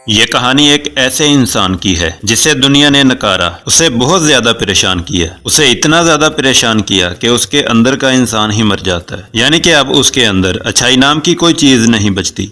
ये कहानी एक ऐसे इंसान की है जिसे दुनिया ने नकारा, उसे बहुत ज्यादा परेशान किया। उसे इतना ज्यादा परेशान किया कि उसके अंदर का इंसान ही मर जाता है, यानी कि अब उसके अंदर अच्छाई नाम की कोई चीज नहीं बचती।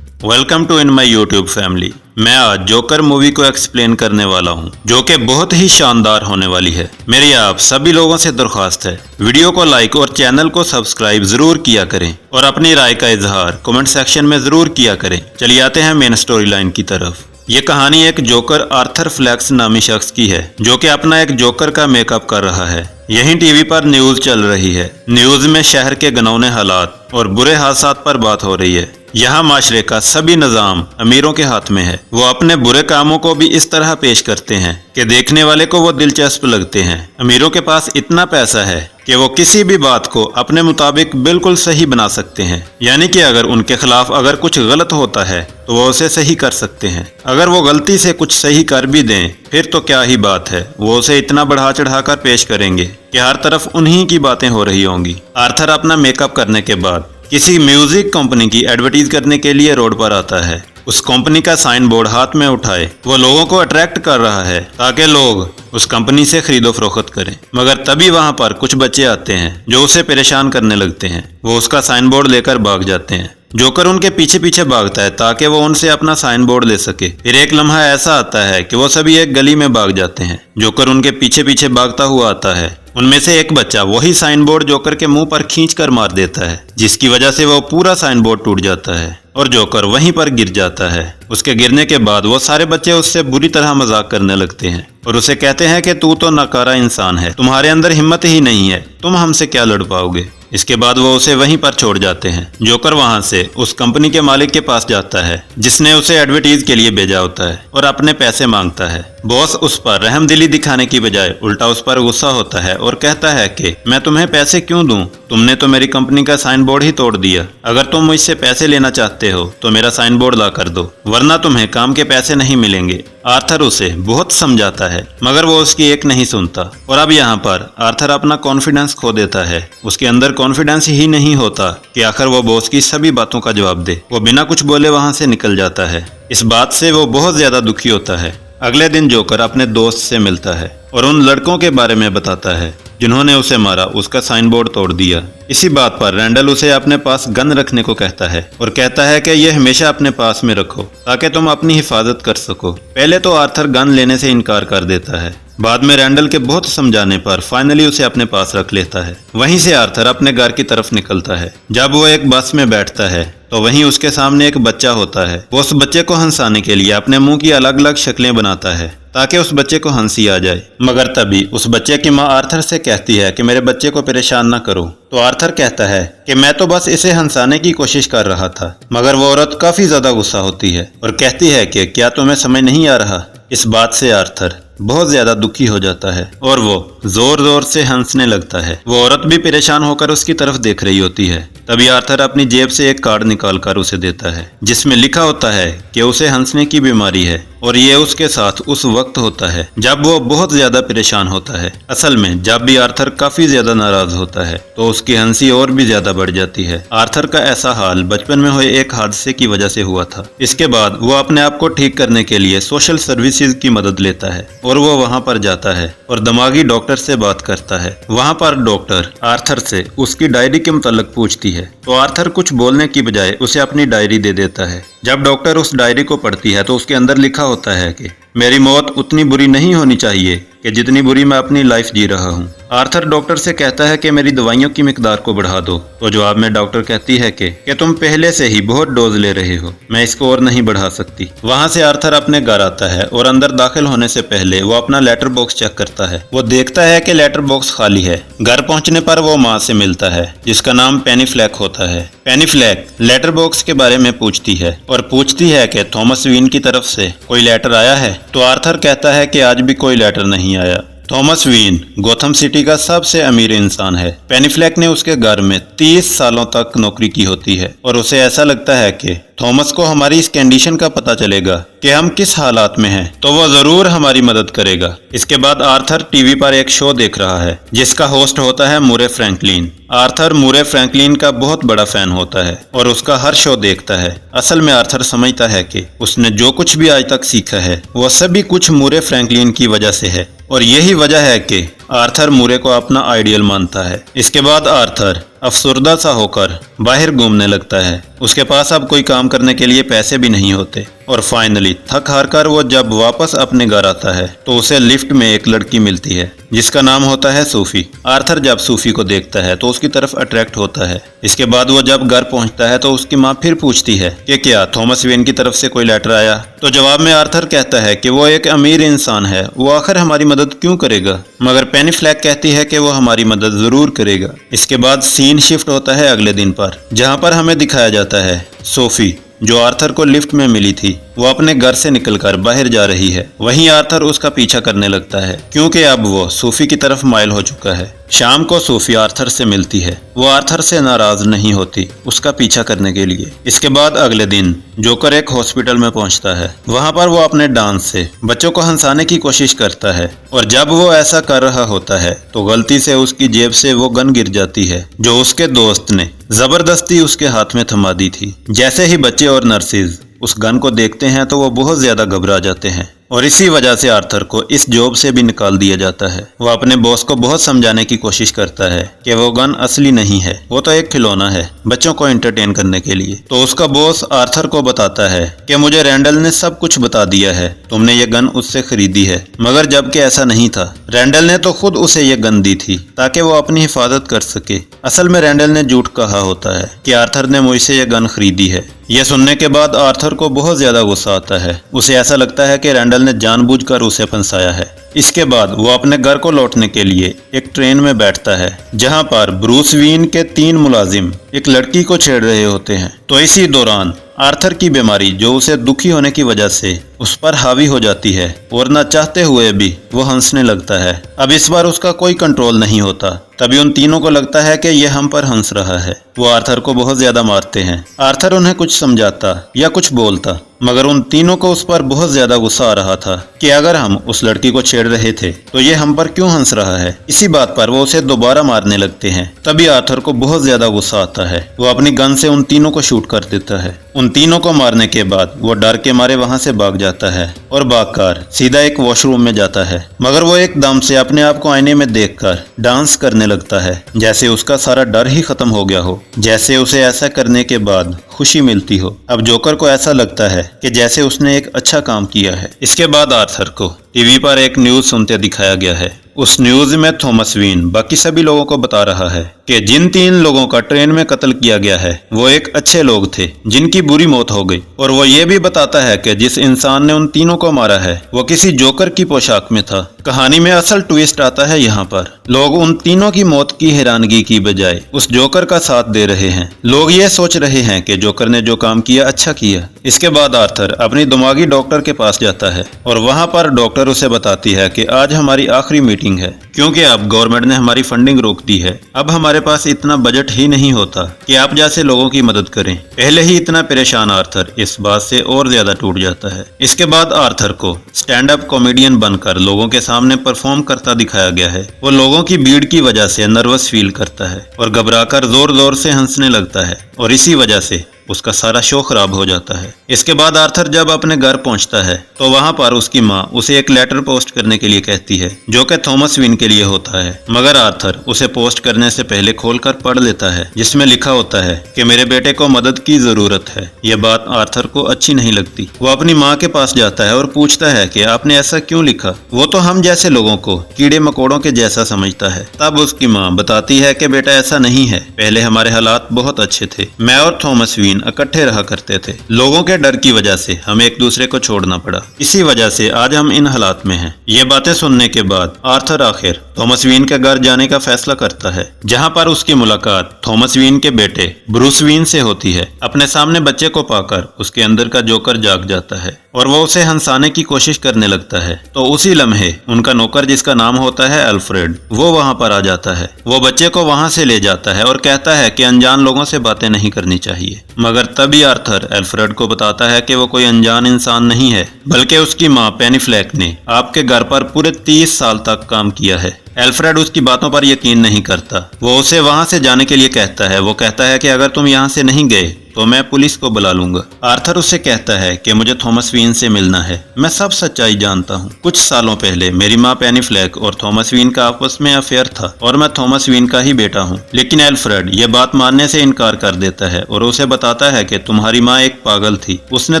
Welcome to in my YouTube family. मैं आज जोकर मूवी को एक्सप्लेन करने वाला हूं, जो कि बहुत ही शानदार होने वाली है। मेरी आप सभी लोगों से दरख्वास्त है, वीडियो को लाइक और चैनल को सब्सक्राइब जरूर किया करें और अपनी राय का इजहार कमेंट सेक्शन में जरूर किया करें। चलिए आते हैं मेन स्टोरी लाइन की तरफ। ये कहानी एक जोकर आर्थर फ्लैक्स नामी शख्स की है, जो कि अपना एक जोकर का मेकअप कर रहा है। यहीं टीवी पर न्यूज चल रही है। न्यूज में शहर के घिनौने हालात और बुरे हादसात पर बात हो रही है। यहाँ माशरे का सभी निजाम अमीरों के हाथ में है। वो अपने बुरे कामों को भी इस तरह पेश करते हैं कि देखने वाले को वो दिलचस्प लगते हैं। अमीरों के पास इतना पैसा है कि वो किसी भी बात को अपने मुताबिक बिल्कुल सही बना सकते हैं, यानी कि अगर उनके खिलाफ अगर कुछ गलत होता है तो वो उसे सही कर सकते हैं। अगर वो गलती से कुछ सही कर भी दें फिर तो क्या ही बात है, वो उसे इतना बढ़ा चढ़ाकर पेश करेंगे कि हर तरफ उन्हीं की बातें हो रही होंगी। आर्थर अपना मेकअप करने के बाद किसी म्यूजिक कंपनी की एडवर्टीज करने के लिए रोड पर आता है। उस कंपनी का साइन बोर्ड हाथ में उठाए वो लोगों को अट्रैक्ट कर रहा है ताकि लोग उस कंपनी से खरीदो फरोख्त करें। मगर तभी वहां पर कुछ बच्चे आते हैं जो उसे परेशान करने लगते हैं। वो उसका साइन बोर्ड लेकर भाग जाते हैं। जोकर उनके पीछे पीछे भागता है ताकि वो उनसे अपना साइन बोर्ड ले सके। फिर एक लम्हा ऐसा आता है कि वो सभी एक गली में भाग जाते हैं। जोकर उनके पीछे पीछे भागता हुआ आता है। उनमें से एक बच्चा वही साइन बोर्ड जोकर के मुंह पर खींचकर मार देता है, जिसकी वजह से वो पूरा साइन बोर्ड टूट जाता है और जोकर वहीं पर गिर जाता है। उसके गिरने के बाद वो सारे बच्चे उससे बुरी तरह मजाक करने लगते हैं और उसे कहते हैं कि तू तो नकारा इंसान है, तुम्हारे अंदर हिम्मत ही नहीं है, तुम हमसे क्या लड़ पाओगे। इसके बाद वो उसे वहीं पर छोड़ जाते हैं। जोकर वहां से उस कंपनी के मालिक के पास जाता है जिसने उसे एडवर्टीज के लिए भेजा होता है और अपने पैसे मांगता है। बॉस उस पर रहमदिली दिखाने की बजाय उल्टा उस पर गुस्सा होता है और कहता है कि मैं तुम्हें पैसे क्यों दूं, तुमने तो मेरी कंपनी का साइन बोर्ड ही तोड़ दिया। अगर तुम मुझसे पैसे लेना चाहते हो तो मेरा साइन बोर्ड ला कर दो, वरना तुम्हें काम के पैसे नहीं मिलेंगे। आर्थर उसे बहुत समझाता है मगर वो उसकी एक नहीं सुनता और अब यहाँ पर आर्थर अपना कॉन्फिडेंस खो देता है। उसके अंदर कॉन्फिडेंस ही नहीं होता कि आखिर वो बॉस की सभी बातों का जवाब दे। वो बिना कुछ बोले वहां से निकल जाता है। इस बात से वो बहुत ज्यादा दुखी होता है। अगले दिन जोकर अपने दोस्त से मिलता है और उन लड़कों के बारे में बताता है जिन्होंने उसे मारा, उसका साइन बोर्ड तोड़ दिया। इसी बात पर रैंडल उसे अपने पास गन रखने को कहता है और कहता है कि यह हमेशा अपने पास में रखो ताकि तुम अपनी हिफाजत कर सको। पहले तो आर्थर गन लेने से इनकार कर देता है, बाद में रैंडल के बहुत समझाने पर फाइनली उसे अपने पास रख लेता है। वहीं से आर्थर अपने घर की तरफ निकलता है। जब वो एक बस में बैठता है तो वहीं उसके सामने एक बच्चा होता है। वो उस बच्चे को हंसाने के लिए अपने मुंह की अलग अलग शक्लें बनाता है ताकि उस बच्चे को हंसी आ जाए। मगर तभी उस बच्चे की माँ आर्थर से कहती है कि मेरे बच्चे को परेशान न करो। तो आर्थर कहता है कि मैं तो बस इसे हंसाने की कोशिश कर रहा था। मगर वो औरत काफी ज्यादा गुस्सा होती है और कहती है कि क्या तुम्हें समझ नहीं आ रहा। इस बात से आर्थर बहुत ज्यादा दुखी हो जाता है और वो जोर जोर से हंसने लगता है। वो औरत भी परेशान होकर उसकी तरफ देख रही होती है। तभी आर्थर अपनी जेब से एक कार्ड निकालकर उसे देता है जिसमें लिखा होता है कि उसे हंसने की बीमारी है और ये उसके साथ उस वक्त होता है जब वो बहुत ज्यादा परेशान होता है। असल में जब भी आर्थर काफी ज्यादा नाराज होता है तो उसकी हंसी और भी ज्यादा बढ़ जाती है। आर्थर का ऐसा हाल बचपन में हुए एक हादसे की वजह से हुआ था। इसके बाद वो अपने आप को ठीक करने के लिए सोशल सर्विसेज की मदद लेता है और वो वहां पर जाता है और दिमागी डॉक्टर से बात करता है। वहां पर डॉक्टर आर्थर से उसकी डायरी के मुताल्लिक पूछती है तो आर्थर कुछ बोलने की बजाय उसे अपनी डायरी दे देता है। जब डॉक्टर उस डायरी को पढ़ती है तो उसके अंदर लिखा होता है कि मेरी मौत उतनी बुरी नहीं होनी चाहिए कि जितनी बुरी मैं अपनी लाइफ जी रहा हूँ। आर्थर डॉक्टर से कहता है कि मेरी दवाइयों की मिकदार को बढ़ा दो। तो जवाब में डॉक्टर कहती है कि तुम पहले से ही बहुत डोज ले रहे हो, मैं इसको और नहीं बढ़ा सकती। वहां से आर्थर अपने घर आता है और अंदर दाखिल होने से पहले वो अपना लेटर बॉक्स चेक करता है। वो देखता है कि लेटर बॉक्स खाली है। घर पहुंचने पर वो माँ से मिलता है जिसका नाम पेनी फ्लैक होता है। पेनी फ्लैक लेटर बॉक्स के बारे में पूछती है और पूछती है कि थॉमस वीन की तरफ से कोई लेटर आया है। तो आर्थर कहता है कि आज भी कोई लेटर नहीं आया। थॉमस वीन गोथम सिटी का सबसे अमीर इंसान है। पेनी फ्लैक ने उसके घर में 30 सालों तक नौकरी की होती है और उसे ऐसा लगता है कि थॉमस को हमारी इस कंडीशन का पता चलेगा कि हम किस हालात में हैं, तो वो जरूर हमारी मदद करेगा। इसके बाद आर्थर टीवी पर एक शो देख रहा है जिसका होस्ट होता है मुरे फ्रैंकलिन। आर्थर मुरे फ्रैंकलिन का बहुत बड़ा फैन होता है और उसका हर शो देखता है। असल में आर्थर समझता है कि उसने जो कुछ भी आज तक सीखा है वो सभी कुछ मुरे फ्रैंकलिन की वजह से है और यही वजह है कि आर्थर मुरे को अपना आइडियल मानता है। इसके बाद आर्थर अफसुर्दा सा होकर बाहर घूमने लगता है। उसके पास अब कोई काम करने के लिए पैसे भी नहीं होते और फाइनली थक हार कर वो जब वापस अपने घर आता है तो उसे लिफ्ट में एक लड़की मिलती है जिसका नाम होता है सूफी। आर्थर जब सूफी को देखता है तो उसकी तरफ अट्रैक्ट होता है। इसके बाद वो जब घर पहुंचता है तो उसकी माँ फिर पूछती है कि क्या थॉमस वेन की तरफ से कोई लेटर आया, तो जवाब में आर्थर कहता है कि वो एक अमीर इंसान है, वो आखिर हमारी मदद क्यों करेगा, मगर पेनी फ्लैग कहती है कि वो हमारी मदद जरूर करेगा। इसके बाद सीन शिफ्ट होता है अगले दिन पर, जहाँ पर हमें दिखाया जाता है सोफी जो आर्थर को लिफ्ट में मिली थी वो अपने घर से निकलकर बाहर जा रही है। वहीं आर्थर उसका पीछा करने लगता है क्योंकि अब वो सूफी की तरफ माइल हो चुका है। शाम को सूफी आर्थर से मिलती है। वो आर्थर से नाराज नहीं होती उसका पीछा करने के लिए। इसके बाद अगले दिन जोकर एक हॉस्पिटल में पहुंचता है। वहां पर वो अपने डांस से बच्चों को हंसाने की कोशिश करता है और जब वो ऐसा कर रहा होता है तो गलती से उसकी जेब से वो गन गिर जाती है जो उसके दोस्त ने जबरदस्ती उसके हाथ में थमा दी थी। जैसे ही बच्चे और नर्सिस उस गन को देखते हैं तो वो बहुत ज्यादा घबरा जाते हैं और इसी वजह से आर्थर को इस जॉब से भी निकाल दिया जाता है। वो अपने बॉस को बहुत समझाने की कोशिश करता है कि वो गन असली नहीं है, वो तो एक खिलौना है बच्चों को एंटरटेन करने के लिए। तो उसका बॉस आर्थर को बताता है कि मुझे रैंडल ने सब कुछ बता दिया है, तुमने ये गन उससे खरीदी है। मगर जबकि ऐसा नहीं था, रैंडल ने तो खुद उसे ये गन दी थी ताकि वो अपनी हिफाजत कर सके। असल में रैंडल ने झूठ कहा होता है कि आर्थर ने मुझसे ये गन खरीदी है। यह सुनने के बाद आर्थर को बहुत ज्यादा गुस्सा आता है। उसे ऐसा लगता है कि रैंडल ने जानबूझकर उसे फंसाया है। इसके बाद वो अपने घर को लौटने के लिए एक ट्रेन में बैठता है जहां पर ब्रूस वीन के 3 मुलाजिम एक लड़की को छेड़ रहे होते हैं। तो इसी दौरान आर्थर की बीमारी जो उसे दुखी होने की वजह से उस पर हावी हो जाती है और न चाहते हुए भी वो हंसने लगता है। अब इस बार उसका कोई कंट्रोल नहीं होता। तभी उन तीनों को लगता है कि यह हम पर हंस रहा है। वो आर्थर को बहुत ज्यादा मारते हैं। आर्थर उन्हें कुछ समझाता या कुछ बोलता मगर उन तीनों को उस पर बहुत ज्यादा गुस्सा आ रहा था कि अगर हम उस लड़की को छेड़ रहे थे तो ये हम पर क्यों हंस रहा है। इसी बात पर वो उसे दोबारा मारने लगते हैं। तभी आर्थर को बहुत ज्यादा गुस्सा आता है। वो अपनी गन से उन तीनों को शूट कर देता है। उन तीनों को मारने के बाद वो डर के मारे वहां से भाग जाता है और भागकर सीधा एक वॉशरूम में जाता है। मगर वो एकदम से अपने आप को आईने में देखकर डांस करने लगता है जैसे उसका सारा डर ही खत्म हो गया हो, जैसे उसे ऐसा करने के बाद खुशी मिलती हो। अब जोकर को ऐसा लगता है कि जैसे उसने एक अच्छा काम किया है। इसके बाद आर्थर को टीवी पर एक न्यूज सुनते दिखाया गया है। उस न्यूज में थॉमस वेन बाकी सभी लोगों को बता रहा है कि जिन 3 लोगों का ट्रेन में कत्ल किया गया है वो एक अच्छे लोग थे जिनकी बुरी मौत हो गई। और वो ये भी बताता है कि जिस इंसान ने उन तीनों को मारा है वो किसी जोकर की पोशाक में था। कहानी में असल ट्विस्ट आता है यहाँ पर। लोग उन तीनों की मौत की हैरानगी की बजाय उस जोकर का साथ दे रहे हैं। लोग ये सोच रहे हैं कि जोकर ने जो काम किया अच्छा किया। इसके बाद आर्थर अपनी दिमागी डॉक्टर के पास जाता है और वहाँ पर डॉक्टर उसे बताती है कि आज हमारी आखिरी मीटिंग है क्योंकि अब गवर्नमेंट ने हमारी फंडिंग रोक दी है। अब हमारे पास इतना बजट ही नहीं होता कि आप जैसे लोगों की मदद करें। पहले ही इतना परेशान आर्थर इस बात से और ज्यादा टूट जाता है। इसके बाद आर्थर को स्टैंड अप कॉमेडियन बनकर लोगों के सामने परफॉर्म करता दिखाया गया है। वो लोगों की भीड़ की वजह से नर्वस फील करता है और घबराकर जोर जोर से हंसने लगता है और इसी वजह से उसका सारा शो खराब हो जाता है। इसके बाद आर्थर जब अपने घर पहुंचता है तो वहां पर उसकी माँ उसे एक लेटर पोस्ट करने के लिए कहती है जो कि थॉमस वेन के लिए होता है। मगर आर्थर उसे पोस्ट करने से पहले खोलकर पढ़ लेता है जिसमें लिखा होता है कि मेरे बेटे को मदद की जरूरत है। यह बात आर्थर को अच्छी नहीं लगती। वो अपनी माँ के पास जाता है और पूछता है कि आपने ऐसा क्यों लिखा। वो तो हम जैसे लोगों को कीड़े मकोड़ों के जैसा समझता है। तब उसकी माँ बताती है कि बेटा ऐसा नहीं है, पहले हमारे हालात बहुत अच्छे थे। मैं और थॉमस वेन इकट्ठे रहा करते थे। लोगों के डर की वजह से हमें एक दूसरे को छोड़ना पड़ा, इसी वजह से आज हम इन हालात में हैं। ये बातें सुनने के बाद आर्थर आखिर थॉमस वेन के घर जाने का फैसला करता है जहां पर उसकी मुलाकात थॉमस वेन के बेटे ब्रूस वेन से होती है। अपने सामने बच्चे को पाकर उसके अंदर का जोकर जाग जाता है और वो उसे हंसाने की कोशिश करने लगता है। तो उसी लम्हे उनका नौकर जिसका नाम होता है अल्फ्रेड वो वहां पर आ जाता है। वो बच्चे को वहां से ले जाता है और कहता है कि अनजान लोगों से बातें नहीं करनी चाहिए। मगर तभी आर्थर एल्फ्रेड को बताता है कि वो कोई अनजान इंसान नहीं है, बल्कि उसकी माँ पेनी फ्लैक ने आपके घर पर पूरे 30 साल तक काम किया है। एल्फ्रेड उसकी बातों पर यकीन नहीं करता। वो उसे वहां से जाने के लिए कहता है। वो कहता है कि अगर तुम यहाँ से नहीं गए तो मैं पुलिस को बुला लूंगा। आर्थर उससे कहता है कि मुझे थॉमस वीन से मिलना है। मैं सब सच्चाई जानता हूँ। कुछ सालों पहले मेरी माँ पेनी फ्लैक और थॉमस वीन का आपस में अफेयर था और मैं थॉमस वीन का ही बेटा हूँ। लेकिन एल्फ्रेड ये बात मानने से इनकार कर देता है और उसे बताता है कि तुम्हारी माँ एक पागल थी। उसने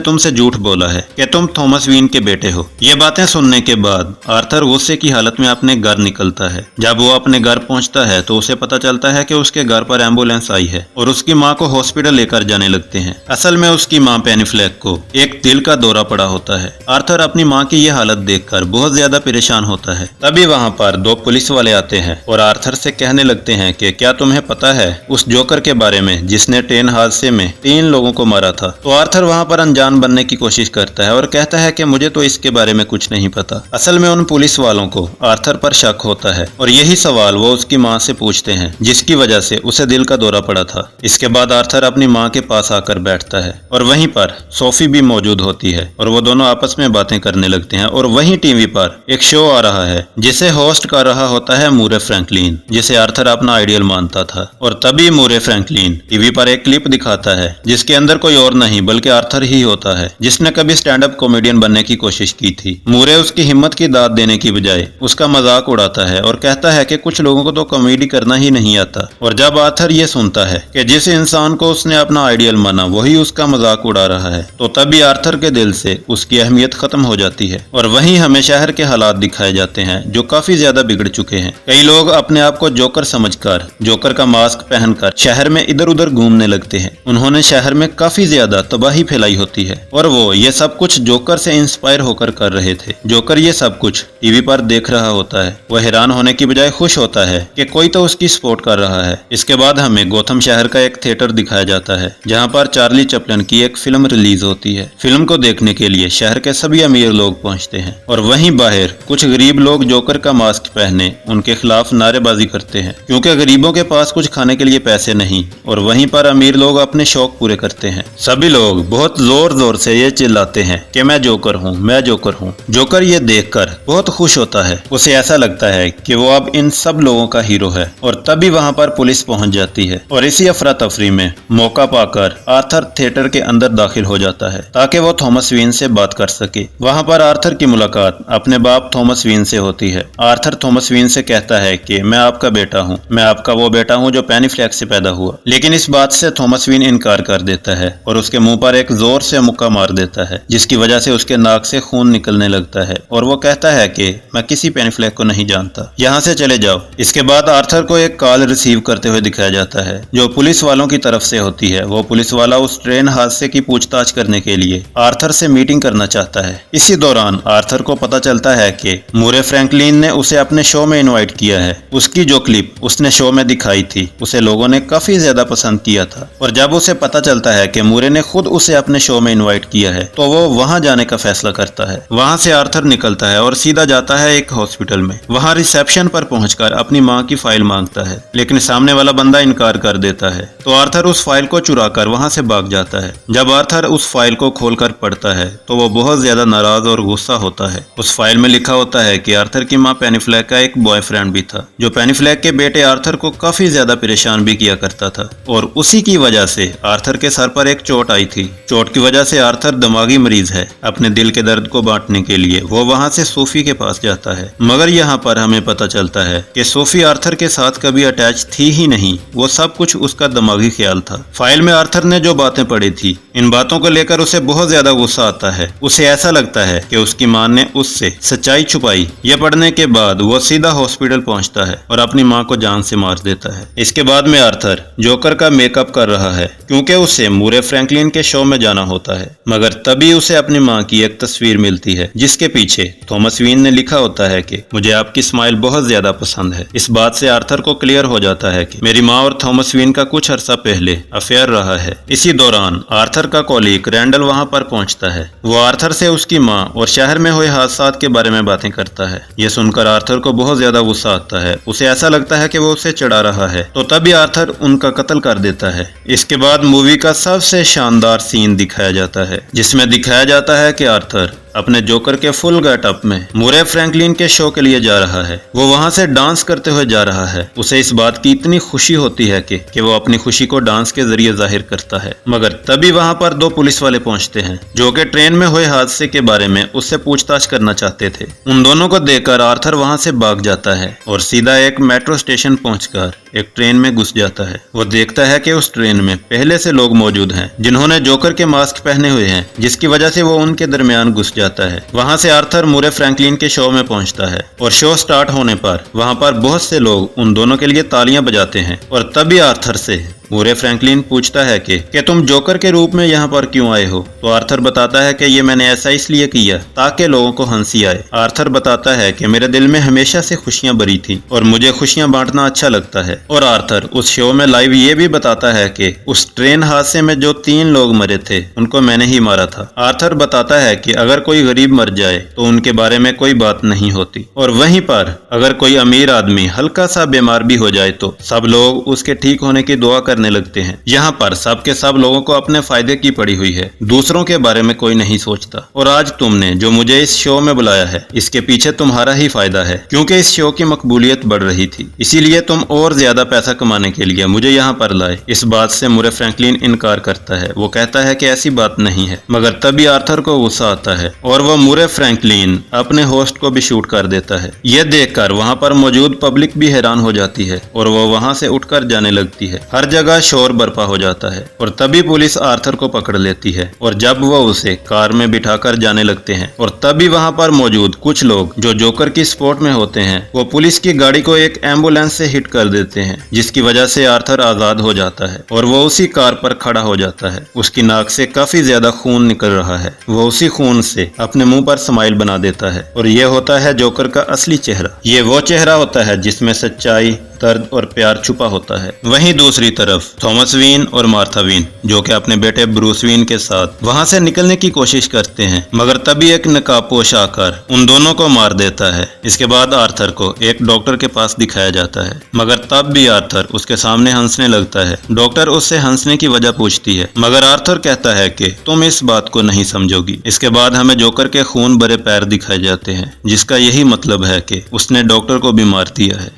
तुमसे झूठ बोला है कि तुम थॉमस वीन के बेटे हो। ये बातें सुनने के बाद आर्थर गुस्से की हालत में अपने घर निकलता है। जब वो अपने घर पहुंचता है तो उसे पता चलता है कि उसके घर पर एम्बुलेंस आई है और उसकी माँ को हॉस्पिटल लेकर जाने लगते हैं। असल में उसकी मां पेनी फ्लैक को एक दिल का दौरा पड़ा होता है। आर्थर अपनी मां की ये हालत देखकर बहुत ज्यादा परेशान होता है। तभी वहां पर 2 पुलिस वाले आते हैं और आर्थर से कहने लगते हैं कि क्या तुम्हें पता है उस जोकर के बारे में जिसने ट्रेन हादसे में 3 लोगों को मारा था। तो आर्थर वहां पर अनजान बनने की कोशिश करता है और कहता है कि मुझे तो इसके बारे में कुछ नहीं पता। असल में उन पुलिस वालों को आर्थर पर शक होता है और यही सवाल वो उसकी मां से पूछते हैं, जिसकी वजह से उसे दिल का दौरा पड़ा था। इसके बाद आर्थर अपनी मां के पास आकर बैठता है और वहीं पर सोफी भी मौजूद होती है और वो दोनों आपस में बातें करने लगते हैं। और वहीं टीवी पर एक शो आ रहा है जिसे होस्ट कर रहा होता है मूरे फ्रैंकलिन, जिसे आर्थर अपना आइडियल मानता था। और तभी मूरे फ्रैंकलिन टीवी पर एक क्लिप दिखाता है जिसके अंदर कोई और नहीं बल्कि आर्थर ही होता है, जिसने कभी स्टैंड अप कॉमेडियन बनने की कोशिश की थी। मूरे उसकी हिम्मत की दाद देने की बजाय उसका मजाक उड़ाता है और कहता है कि कुछ लोगों को तो कॉमेडी करना ही नहीं आता। और जब आर्थर ये सुनता है कि जिस इंसान को उसने अपना आइडियल माना वही उसका मजाक उड़ा रहा है, तो तभी आर्थर के दिल से उसकी अहमियत खत्म हो जाती है। और वहीं हमें शहर के हालात दिखाए जाते हैं जो काफी ज्यादा बिगड़ चुके हैं। कई लोग अपने आप को जोकर समझकर जोकर का मास्क पहनकर शहर में इधर उधर घूमने लगते हैं। उन्होंने शहर में काफी ज्यादा तबाही फैलाई होती है और वो ये सब कुछ जोकर से इंस्पायर होकर कर रहे थे। जोकर ये सब कुछ टीवी पर देख रहा होता है। वह हैरान होने की बजाय खुश होता है कि कोई तो उसकी सपोर्ट कर रहा है। इसके बाद हमें गोथम शहर का एक थिएटर दिखाया जाता है जहाँ पर चार्ली चैपलिन की एक फिल्म रिलीज होती है। फिल्म को देखने के लिए शहर के सभी अमीर लोग पहुंचते हैं और वहीं बाहर कुछ गरीब लोग जोकर का मास्क पहने उनके खिलाफ नारेबाजी करते हैं, क्योंकि गरीबों के पास कुछ खाने के लिए पैसे नहीं। और वहीं पर अमीर लोग अपने शौक पूरे करते हैं। सभी लोग बहुत जोर जोर से ये चिल्लाते हैं कि मैं जोकर हूँ, मैं जोकर हूँ। जोकर ये देखकर बहुत खुश होता है। उसे ऐसा लगता है कि वो अब इन सब लोगों का हीरो है। और तभी वहाँ पर पुलिस पहुंच जाती है और इसी अफरा तफरी में मौका पाकर आर्थर थिएटर के अंदर दाखिल हो जाता है ताकि वो थॉमस वीन से बात कर सके। वहाँ पर आर्थर की मुलाकात अपने बाप थॉमस वीन से होती है। आर्थर थॉमस वीन से कहता है कि मैं आपका बेटा हूँ, मैं आपका वो बेटा हूँ जो पेनी फ्लैक से पैदा हुआ। लेकिन इस बात से थॉमस वीन इनकार कर देता है और उसके मुंह पर एक जोर से मुक्का मार देता है, जिसकी वजह से उसके नाक से खून निकलने लगता है और वो कहता है कि मैं किसी पेनी फ्लैक को नहीं जानता, यहाँ से चले जाओ। इसके बाद आर्थर को एक कॉल रिसीव करते हुए दिखाया जाता है जो पुलिस वालों की तरफ से होती है। वो पुलिस वाला उस ट्रेन हादसे की पूछताछ करने के लिए आर्थर से मीटिंग करना चाहता है। इसी दौरान आर्थर को पता चलता है कि मूरे फ्रैंकलिन ने उसे अपने शो में इनवाइट किया है। उसकी जो क्लिप उसने शो में दिखाई थी उसे लोगों ने काफी ज्यादा पसंद किया था। और जब उसे पता चलता है कि मूरे ने खुद उसे अपने शो में इनवाइट किया है तो वो वहां जाने का फैसला करता है। वहां से आर्थर निकलता है और सीधा जाता है एक हॉस्पिटल में। वहां रिसेप्शन पर पहुंचकर अपनी माँ की फाइल मांगता है, लेकिन सामने वाला बंदा इनकार कर देता है। तो आर्थर उस फाइल को चुराकर वहां से भाग जाता है। जब आर्थर उस फाइल को खोलकर पढ़ता है तो वो बहुत ज्यादा नाराज और गुस्सा होता है। उस फाइल में लिखा होता है कि आर्थर की माँ पेनी फ्लैक का एक बॉयफ्रेंड भी था जो पेनी फ्लैक के बेटे आर्थर को काफी ज्यादा परेशान भी किया करता था। और उसी की वजह से आर्थर के सर पर एक चोट आई थी। चोट की वजह से आर्थर दिमागी मरीज है। अपने दिल के दर्द को बांटने के लिए वो वहां से सोफी के पास जाता है, मगर यहाँ पर हमें पता चलता है कि सोफी आर्थर के साथ कभी अटैच थी ही नहीं। वो सब कुछ उसका दिमागी ख्याल था। फाइल में आर्थर ने जो बातें पढ़ी थी, इन बातों को लेकर उसे बहुत ज्यादा गुस्सा आता है। उसे ऐसा लगता है कि उसकी मां ने उससे सच्चाई छुपाई। यह पढ़ने के बाद वो सीधा हॉस्पिटल पहुंचता है और अपनी मां को जान से मार देता है। इसके बाद में आर्थर जोकर का मेकअप कर रहा है क्योंकि उसे मूरे फ्रैंकलिन के शो में जाना होता है। मगर तभी उसे अपनी मां की एक तस्वीर मिलती है जिसके पीछे थॉमस वीन ने लिखा होता है कि मुझे आपकी स्माइल बहुत ज्यादा पसंद है। इस बात से आर्थर को क्लियर हो जाता है कि मेरी माँ और थॉमस वीन का कुछ अरसा पहले अफेयर रहा रहा है। इसी दौरान आर्थर का कॉलीग रैंडल वहां पर पहुंचता है। वो आर्थर से उसकी मां और शहर में हुए हादसात के बारे में बातें करता है। यह सुनकर आर्थर को बहुत ज्यादा गुस्सा आता है। उसे ऐसा लगता है कि वो उसे चिढ़ा रहा है, तो तभी आर्थर उनका कत्ल कर देता है। इसके बाद मूवी का सबसे शानदार सीन दिखाया जाता है, जिसमें दिखाया जाता है कि आर्थर अपने जोकर के फुल गेटअप में मुरे फ्रैंकलिन के शो के लिए जा रहा है। वो वहां से डांस करते हुए जा रहा है। उसे इस बात की इतनी खुशी होती है कि वो अपनी खुशी को डांस के जरिए जाहिर करता है। मगर तभी वहां पर दो पुलिस वाले पहुंचते हैं, जो कि ट्रेन में हुए हादसे के बारे में उससे पूछताछ करना चाहते थे। उन दोनों को देखकर आर्थर वहां से भाग जाता है और सीधा एक मेट्रो स्टेशन पहुंचकर एक ट्रेन में घुस जाता है। वो देखता है कि उस ट्रेन में पहले से लोग मौजूद हैं, जिन्होंने जोकर के मास्क पहने हुए हैं, जिसकी वजह से वो उनके दरमियान घुस जाता है। वहां से आर्थर मुरे फ्रैंकलिन के शो में पहुंचता है और शो स्टार्ट होने पर वहां पर बहुत से लोग उन दोनों के लिए तालियां बजाते हैं। और तभी आर्थर से मुरे फ्रैंकलिन पूछता है कि तुम जोकर के रूप में यहाँ पर क्यों आए हो? तो आर्थर बताता है कि ये मैंने ऐसा इसलिए किया ताकि लोगों को हंसी आए। आर्थर बताता है कि मेरे दिल में हमेशा से खुशियां भरी थी और मुझे खुशियां बांटना अच्छा लगता है। और आर्थर उस शो में लाइव ये भी बताता है कि उस ट्रेन हादसे में जो 3 लोग मरे थे उनको मैंने ही मारा था। आर्थर बताता है कि अगर कोई गरीब मर जाए तो उनके बारे में कोई बात नहीं होती, और वहीं पर अगर कोई अमीर आदमी हल्का सा बीमार भी हो जाए तो सब लोग उसके ठीक होने की दुआ करने लगते हैं। यहाँ पर सब के सब लोगों को अपने फायदे की पड़ी हुई है, दूसरों के बारे में कोई नहीं सोचता। और आज तुमने जो मुझे इस शो में बुलाया है, इसके पीछे तुम्हारा ही फायदा है, क्योंकि इस शो की मकबूलियत बढ़ रही थी, इसीलिए तुम और ज्यादा पैसा कमाने के लिए मुझे यहाँ पर लाए। इस बात से मुरे फ्रैंकलिन इनकार करता है। वो कहता है कि ऐसी बात नहीं है। मगर तभी आर्थर को गुस्सा आता है और वो मुरे फ्रैंकलिन अपने होस्ट को भी शूट कर देता है। यह देखकर वहाँ पर मौजूद पब्लिक भी हैरान हो जाती है और वो वहाँ से उठकर जाने लगती है। हर जगह शोर बर्पा हो जाता है और तभी पुलिस आर्थर को पकड़ लेती है और जब वो उसे कार में बिठाकर जाने लगते हैं और तभी वहाँ पर मौजूद कुछ लोग जो जोकर की सपोर्ट में होते हैं, वो पुलिस की गाड़ी को एक एम्बुलेंस से हिट कर देते हैं, जिसकी वजह से आर्थर आजाद हो जाता है और वो उसी कार पर खड़ा हो जाता है। उसकी नाक से काफी ज्यादा खून निकल रहा है। वो उसी खून से अपने मुंह पर स्माइल बना देता है और ये होता है जोकर का असली चेहरा। ये वो चेहरा होता है जिसमें सच्चाई, दर्द और प्यार छुपा होता है। वहीं दूसरी तरफ थॉमस वेन और मार्था वेन, जो कि अपने बेटे ब्रूस वेन के साथ वहां से निकलने की कोशिश करते हैं, मगर तभी एक नकाबपोश आकर उन दोनों को मार देता है। इसके बाद आर्थर को एक डॉक्टर के पास दिखाया जाता है, मगर तब भी आर्थर उसके सामने हंसने लगता है। डॉक्टर उससे हंसने की वजह पूछती है, मगर आर्थर कहता है कि तुम इस बात को नहीं समझोगी। इसके बाद हमें जोकर के खून भरे पैर दिखाए जाते हैं, जिसका यही मतलब है कि उसने डॉक्टर को भी मार दिया है।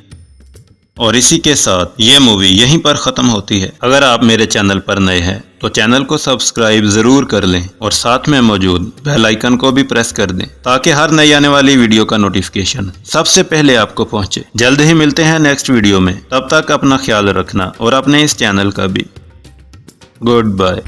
और इसी के साथ ये मूवी यहीं पर ख़त्म होती है। अगर आप मेरे चैनल पर नए हैं तो चैनल को सब्सक्राइब ज़रूर कर लें और साथ में मौजूद बेल आइकन को भी प्रेस कर दें, ताकि हर नई आने वाली वीडियो का नोटिफिकेशन सबसे पहले आपको पहुंचे। जल्द ही मिलते हैं नेक्स्ट वीडियो में। तब तक अपना ख्याल रखना और अपने इस चैनल का भी। Good bye.